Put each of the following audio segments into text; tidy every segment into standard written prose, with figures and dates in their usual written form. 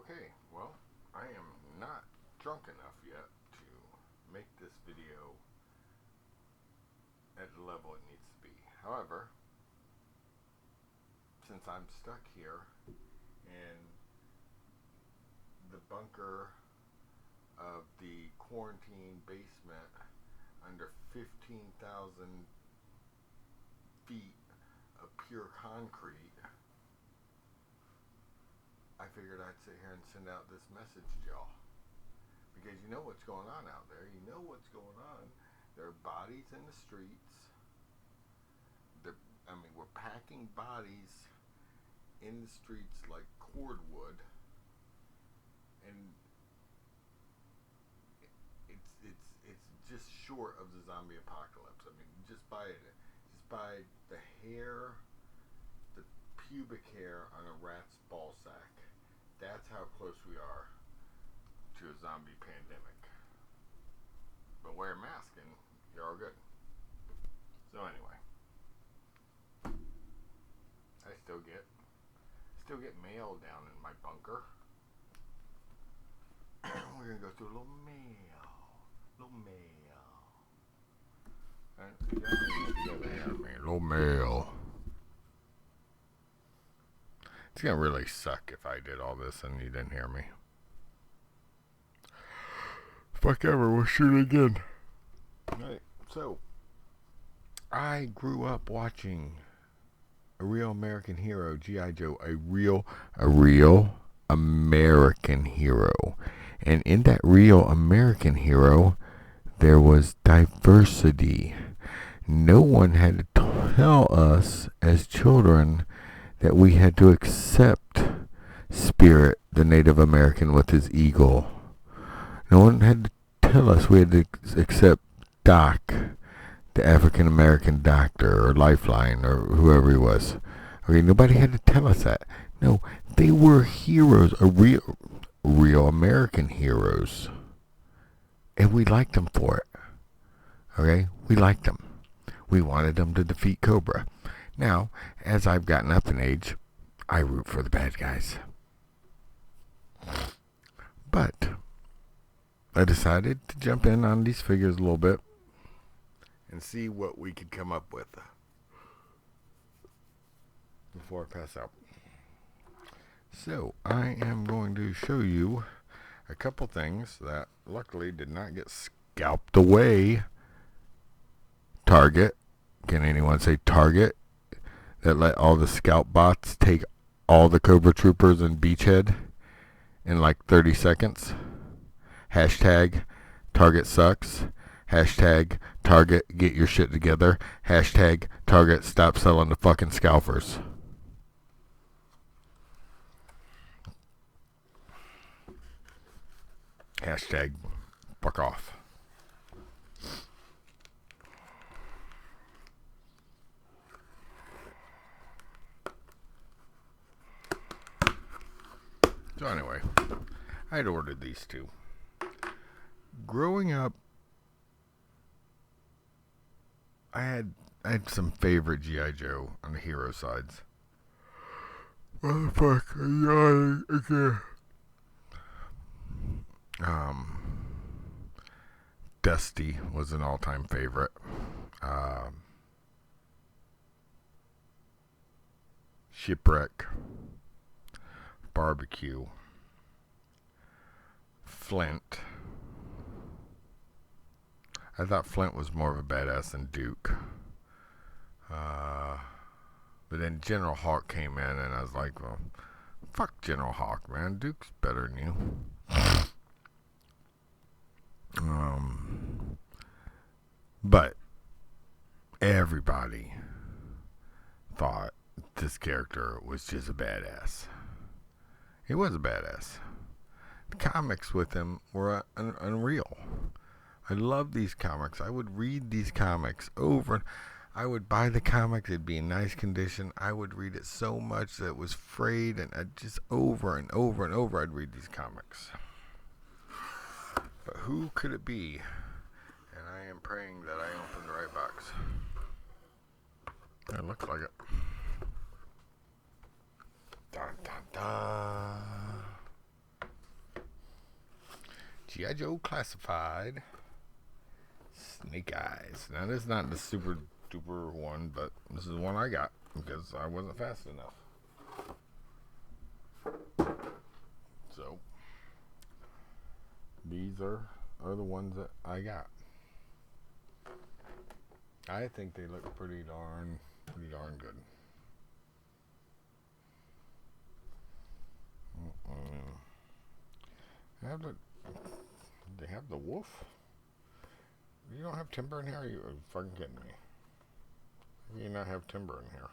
Okay, well, I am not drunk enough yet to make this video at the level it needs to be. However, since I'm stuck here in the bunker of the quarantine basement under 15,000 feet of pure concrete, I figured I'd sit here and send out this message to y'all. Because you know what's going on out there. You know what's going on. There are bodies in the streets. We're packing bodies in the streets like cordwood. And it's just short of the zombie apocalypse. I mean, just by the hair, the pubic hair on a rat's ball sack. That's how close we are to a zombie pandemic. But wear a mask and you're all good. So anyway, I still get mail down in my bunker. We're gonna go through a little mail. Little mail. It's gonna really suck if I did all this and you didn't hear me. Fuck ever, we'll shoot again. Alright, so I grew up watching a real American hero, G.I. Joe, a real American hero. And in that real American hero, there was diversity. No one had to tell us as children that we had to accept Spirit, the Native American with his eagle. No one had to tell us we had to accept Doc, the African American doctor, or Lifeline, or whoever he was. Okay, nobody had to tell us that. No, they were heroes, real American heroes. And we liked them for it. Okay, we liked them. We wanted them to defeat Cobra. Now, as I've gotten up in age, I root for the bad guys. But I decided to jump in on these figures a little bit and see what we could come up with before I pass out. So, I am going to show you a couple things that luckily did not get scalped away. Target. Can anyone say Target? That let all the scalp bots take all the Cobra Troopers and Beachhead in like 30 seconds. Hashtag Target sucks. Hashtag Target get your shit together. Hashtag Target stop selling the fucking scalpers. Hashtag fuck off. So anyway, I had ordered these two. Growing up, I had some favorite G.I. Joe on the hero sides. Motherfucker, I'm yawning again. Dusty was an all-time favorite. Shipwreck. Barbecue. Flint. I thought Flint was more of a badass than Duke. But then General Hawk came in and I was like, well, fuck General Hawk, man. Duke's better than you. But everybody thought this character was just a badass. He was a badass. The comics with him were unreal. I love these comics. I would read these comics over. I would buy the comic. It'd be in nice condition. I would read it so much that it was frayed, and I'd just over and over and over I'd read these comics. But who could it be? And I am praying that I opened the right box. It looks like it. Dun, dun, dun. G.I. Joe Classified. Snake Eyes. Now, this is not the super duper one, but this is one I got because I wasn't fast enough. So, these are the ones that I got. I think they look pretty darn good. They have the wolf. You don't have timber in here? Are you fucking kidding me? How do you not have timber in here?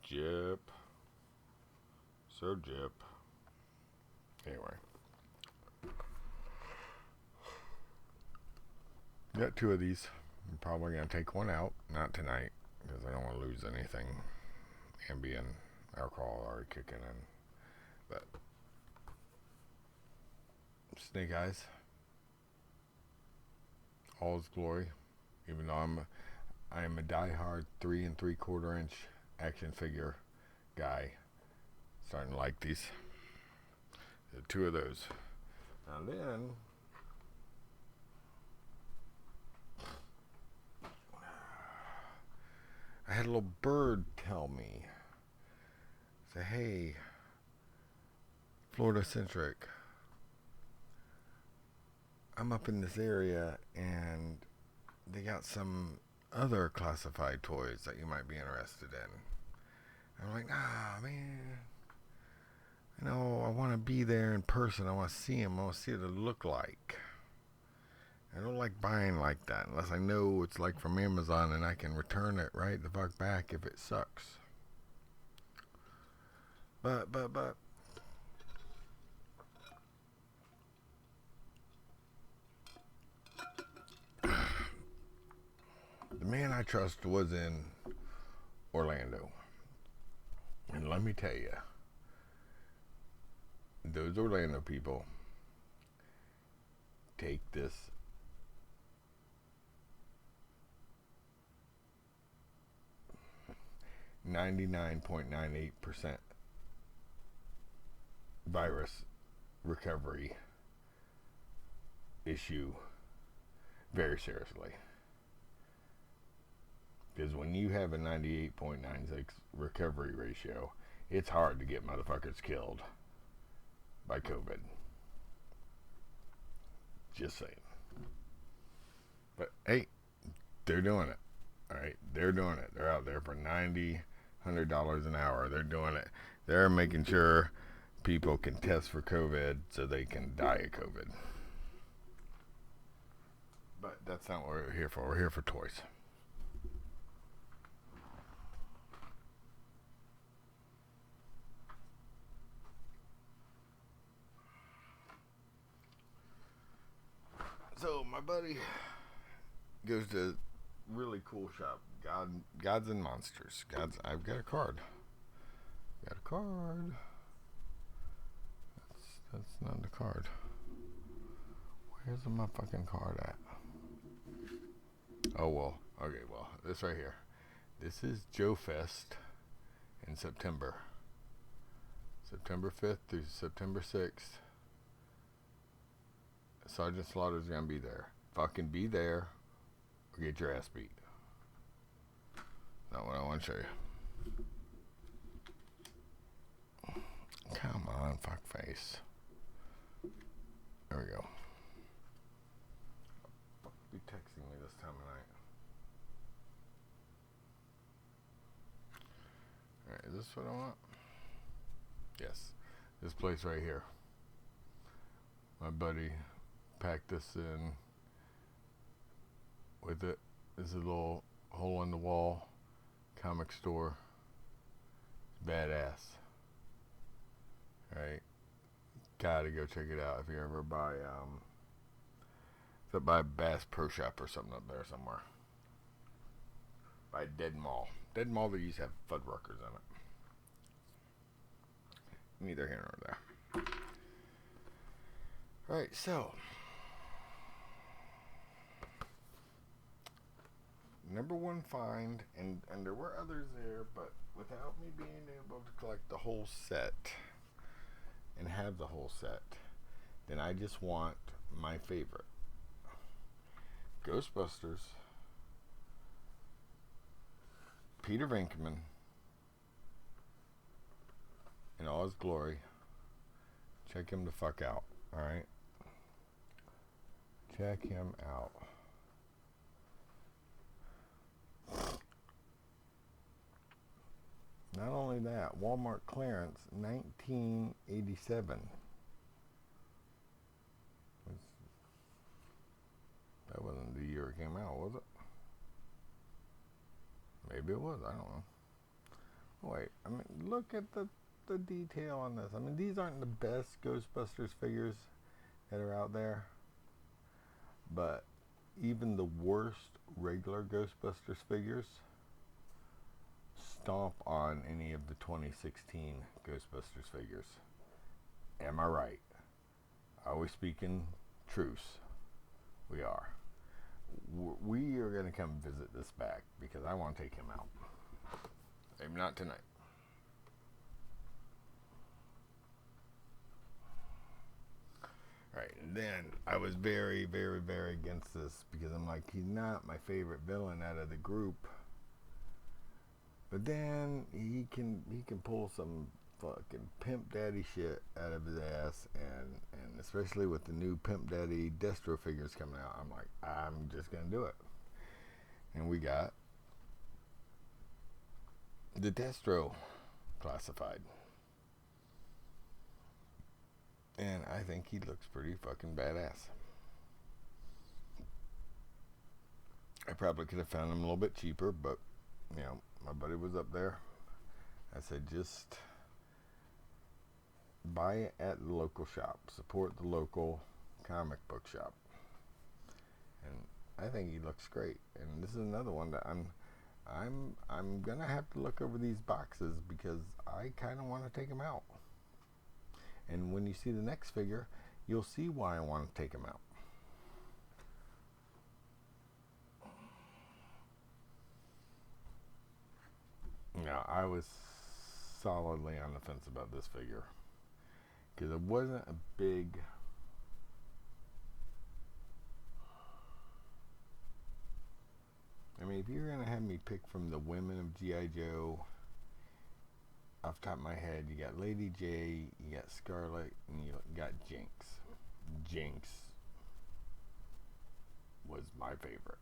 Jip. So jip. Anyway. Got 2 of these. I'm probably going to take one out. Not tonight. Because I don't want to lose anything. Ambient alcohol already kicking in. But. Snake Eyes. All's glory. Even though I am a die-hard 3 3/4 inch action figure guy. Starting to like these. 2 of those. Now then, I had a little bird tell me, say, hey, Florida Eccentric, I'm up in this area and they got some other classified toys that you might be interested in. I'm like, nah, man. You know, I want to be there in person. I want to see them. I want to see what they look like. I don't like buying like that unless I know it's like from Amazon and I can return it right the fuck back if it sucks. But. The man I trust was in Orlando. And let me tell you, those Orlando people take this .98% virus recovery issue very seriously. Because when you have a 98.96 recovery ratio, it's hard to get motherfuckers killed by COVID. Just saying. But hey, they're doing it. Alright, they're doing it. They're out there for $90, $100 an hour. They're doing it. They're making sure people can test for COVID so they can die of COVID. But that's not what we're here for. We're here for toys. So my buddy goes to a really cool shop, Gods and Monsters. I've got a card. Got a card. That's not the card. Where's the motherfucking card at? Oh well. Okay, well, this right here. This is Joe Fest in September. September 5th through September 6th. Sergeant Slaughter's gonna be there. Fucking be there or get your ass beat. Not what I want to show you. Come on, fuckface. There we go. Fuck, be texting me this time of night. Alright, is this what I want? Yes. This place right here. My buddy packed this in with it. There's a little hole in the wall comic store. Badass. Alright. Gotta go check it out if you ever buy it's up by Bass Pro Shop or something up there somewhere. By Dead Mall. Dead Mall, they used to have Fuddruckers in it. Neither here nor there. Alright, so number one find, and there were others there, but without me being able to collect the whole set and have the whole set, then I just want my favorite. Ghostbusters, Peter Venkman, in all his glory. Check him the fuck out, alright? Check him out. Not only that, Walmart clearance, 1987. That wasn't the year it came out, was it? Maybe it was, I don't know. Wait, I mean, look at the detail on this. I mean, these aren't the best Ghostbusters figures that are out there, but even the worst regular Ghostbusters figures stomp on any of the 2016 Ghostbusters figures. Am I right? Are we speaking truce? We are. We are going to come visit this back because I want to take him out. Maybe not tonight. Right, and then I was very, very, very against this because I'm like, he's not my favorite villain out of the group. But then he can pull some fucking Pimp Daddy shit out of his ass, and especially with the new Pimp Daddy Destro figures coming out, I'm like, I'm just gonna do it. And we got the Destro classified. And I think he looks pretty fucking badass. I probably could have found him a little bit cheaper, but, you know, my buddy was up there. I said, just buy it at the local shop. Support the local comic book shop. And I think he looks great. And this is another one that I'm gonna have to look over these boxes because I kind of want to take him out. And when you see the next figure, you'll see why I want to take him out. Now, I was solidly on the fence about this figure because it wasn't a big... I mean, if you're going to have me pick from the women of G.I. Joe, off the top of my head, you got Lady J, you got Scarlet, and you got Jinx. Jinx was my favorite.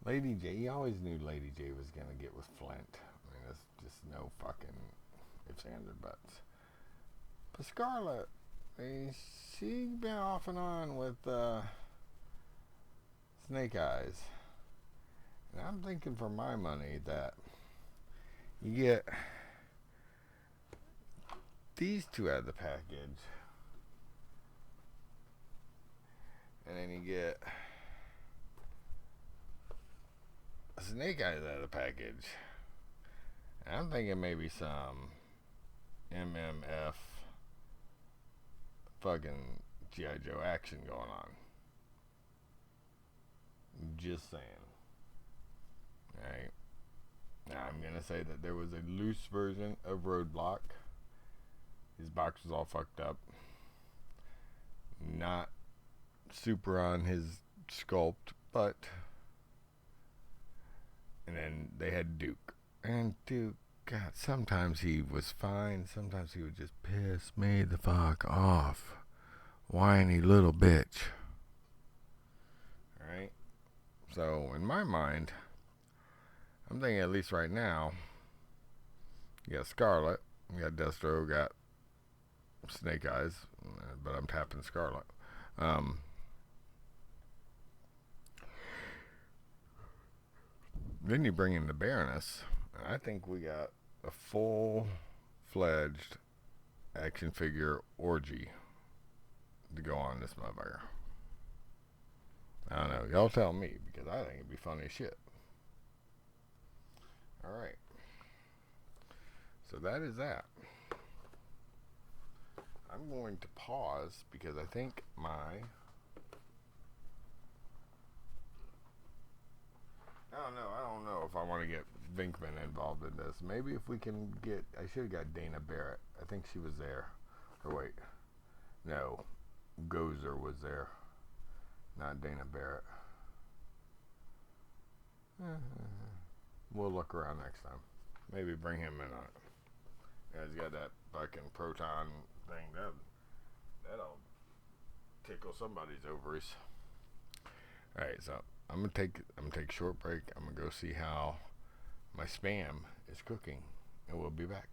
Lady J, you always knew Lady J was going to get with Flint. I mean, there's just no fucking ifs, ands, or buts. But Scarlet, she's been off and on with Snake Eyes. And I'm thinking for my money that you get these two out of the package, and then you get Snake Eyes out of the package. And I'm thinking maybe some MMF fucking G.I. Joe action going on. Just saying. Alright. Now I'm gonna say that there was a loose version of Roadblock. His box was all fucked up. Not super on his sculpt, but... And then they had Duke. And Duke, God, sometimes he was fine. Sometimes he would just piss me the fuck off. Whiny little bitch. Alright? So, in my mind, I'm thinking at least right now, you got Scarlet, you got Destro, got Snake Eyes, but I'm tapping Scarlet. Then you bring in the Baroness, and I think we got a full-fledged action figure orgy to go on this motherfucker. I don't know. Y'all tell me, because I think it'd be funny as shit. Alright. So that is that. I'm going to pause because I think my I don't know if I want to get Vinkman involved in this. Maybe if we can get, I should have got Dana Barrett. I think she was there. Or wait, no, Gozer was there, not Dana Barrett. We'll look around next time. Maybe bring him in on it. Yeah, he's got that fucking proton thing. That'll tickle somebody's ovaries. All right, so I'm gonna take a short break. I'm gonna go see how my spam is cooking, and we'll be back.